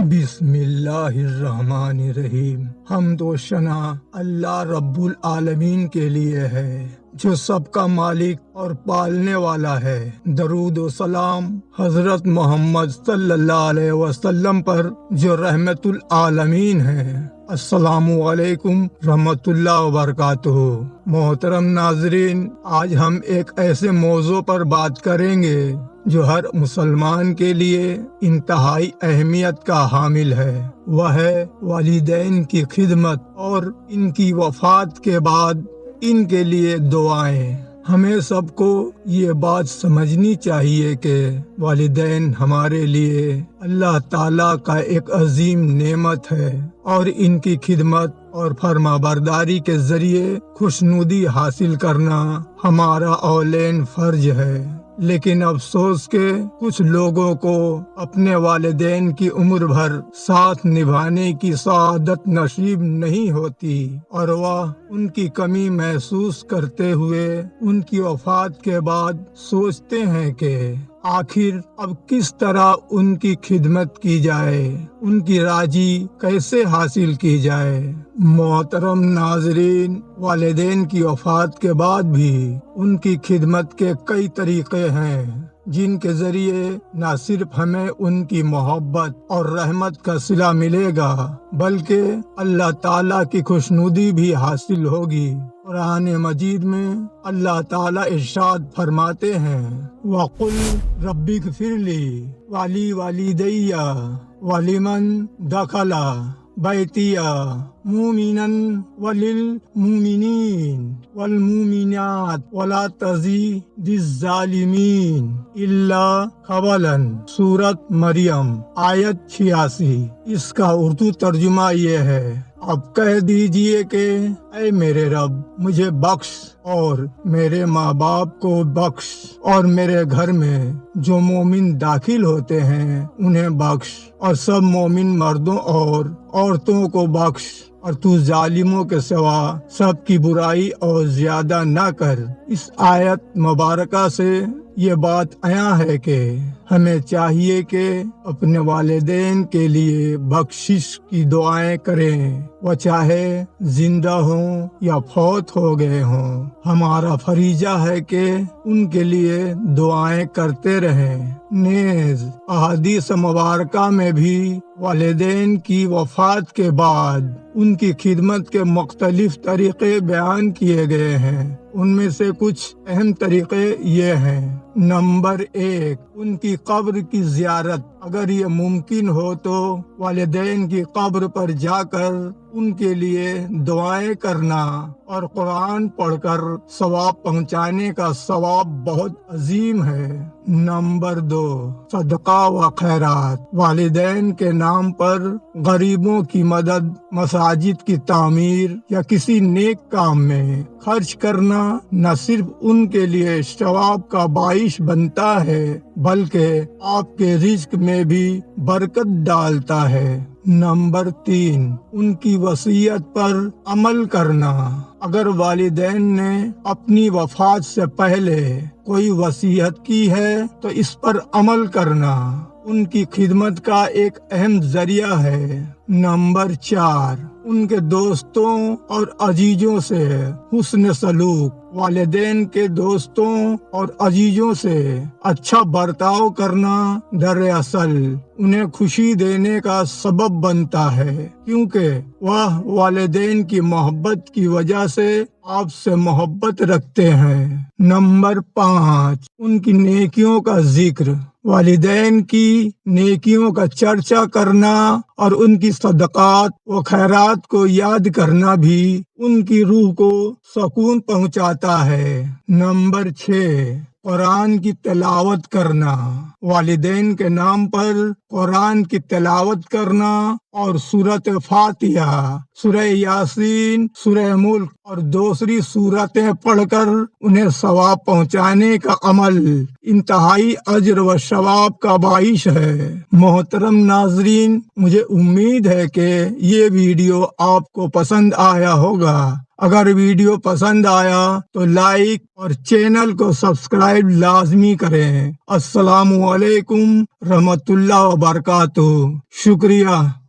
بسم اللہ الرحمن الرحیم۔ حمد و ثنا اللہ رب العالمین کے لیے ہے جو سب کا مالک اور پالنے والا ہے۔ درود و سلام حضرت محمد صلی اللہ علیہ وسلم پر جو رحمت العالمین ہے۔ السلام علیکم رحمت اللہ وبرکاتہ۔ محترم ناظرین، آج ہم ایک ایسے موضوع پر بات کریں گے جو ہر مسلمان کے لیے انتہائی اہمیت کا حامل ہے۔ وہ ہے والدین کی خدمت اور ان کی وفات کے بعد ان کے لیے دعائیں۔ ہمیں سب کو یہ بات سمجھنی چاہیے کہ والدین ہمارے لیے اللہ تعالیٰ کا ایک عظیم نعمت ہے اور ان کی خدمت اور فرما برداری کے ذریعے خوشنودی حاصل کرنا ہمارا اولین فرض ہے۔ لیکن افسوس کہ کچھ لوگوں کو اپنے والدین کی عمر بھر ساتھ نبھانے کی سعادت نصیب نہیں ہوتی اور وہ ان کی کمی محسوس کرتے ہوئے ان کی وفات کے بعد سوچتے ہیں کہ آخر اب کس طرح ان کی خدمت کی جائے، ان کی راضی کیسے حاصل کی جائے۔ محترم ناظرین، والدین کی وفات کے بعد بھی ان کی خدمت کے کئی طریقے ہیں جن کے ذریعے نہ صرف ہمیں ان کی محبت اور رحمت کا صلہ ملے گا بلکہ اللہ تعالیٰ کی خوشنودی بھی حاصل ہوگی۔ قرآن مجید میں اللہ تعالیٰ ارشاد فرماتے ہیں وَقُلْ رَبِّ اغْفِرْ لِي وَلِوَالِدَيَّ وَلِمَنْ دَخَلَ بَيْتِيَ مُؤْمِنًا وَلِلْمُؤْمِنِينَ وَالْمُؤْمِنَاتِ وَلَا تَزِدِ الظَّالِمِينَ إِلَّا خَبَالًا۔ سورۃ مریم آیت 86۔ اس کا اردو ترجمہ یہ ہے، اب کہہ دیجئے کہ اے میرے رب مجھے بخش اور میرے ماں باپ کو بخش اور میرے گھر میں جو مومن داخل ہوتے ہیں انہیں بخش اور سب مومن مردوں اور عورتوں کو بخش اور تو ظالموں کے سوا سب کی برائی اور زیادہ نہ کر۔ اس آیت مبارکہ سے یہ بات عیاں ہے کہ ہمیں چاہیے کہ اپنے والدین کے لیے بخشش کی دعائیں کریں، وہ چاہے زندہ ہوں یا فوت ہو گئے ہوں۔ ہمارا فریضہ ہے کہ ان کے لیے دعائیں کرتے رہیں۔ نیز احادیث مبارکہ میں بھی والدین کی وفات کے بعد ان کی خدمت کے مختلف طریقے بیان کیے گئے ہیں۔ ان میں سے کچھ اہم طریقے یہ ہیں۔ نمبر 1، ان کی قبر کی زیارت۔ اگر یہ ممکن ہو تو والدین کی قبر پر جا کر ان کے لیے دعائیں کرنا اور قرآن پڑھ کر ثواب پہنچانے کا ثواب بہت عظیم ہے۔ نمبر 2، صدقہ و خیرات۔ والدین کے نام پر غریبوں کی مدد، مساجد کی تعمیر یا کسی نیک کام میں خرچ کرنا نہ صرف ان کے لیے ثواب کا باعث بنتا ہے بلکہ آپ کے رزق میں بھی برکت ڈالتا ہے۔ نمبر 3، ان کی وصیت پر عمل کرنا۔ اگر والدین نے اپنی وفات سے پہلے کوئی وصیت کی ہے تو اس پر عمل کرنا ان کی خدمت کا ایک اہم ذریعہ ہے۔ نمبر 4، ان کے دوستوں اور عزیزوں سے حسن سلوک۔ والدین کے دوستوں اور عزیزوں سے اچھا برتاؤ کرنا دراصل انہیں خوشی دینے کا سبب بنتا ہے کیونکہ وہ والدین کی محبت کی وجہ سے آپ سے محبت رکھتے ہیں۔ نمبر 5، ان کی نیکیوں کا ذکر۔ والدین کی نیکیوں کا چرچا کرنا اور ان کی صدقات و خیرات کو یاد کرنا بھی ان کی روح کو سکون پہنچاتا ہے۔ نمبر 6، قرآن کی تلاوت کرنا۔ والدین کے نام پر قرآن کی تلاوت کرنا اور سورۃ فاتحہ، سورہ یاسین، سورہ ملک اور دوسری سورتیں پڑھ کر انہیں ثواب پہنچانے کا عمل انتہائی اجر و ثواب کا باعث ہے۔ محترم ناظرین، مجھے امید ہے کہ یہ ویڈیو آپ کو پسند آیا ہوگا۔ اگر ویڈیو پسند آیا تو لائک اور چینل کو سبسکرائب لازمی کریں۔ السلام علیکم رحمت اللہ وبرکاتہ۔ شکریہ۔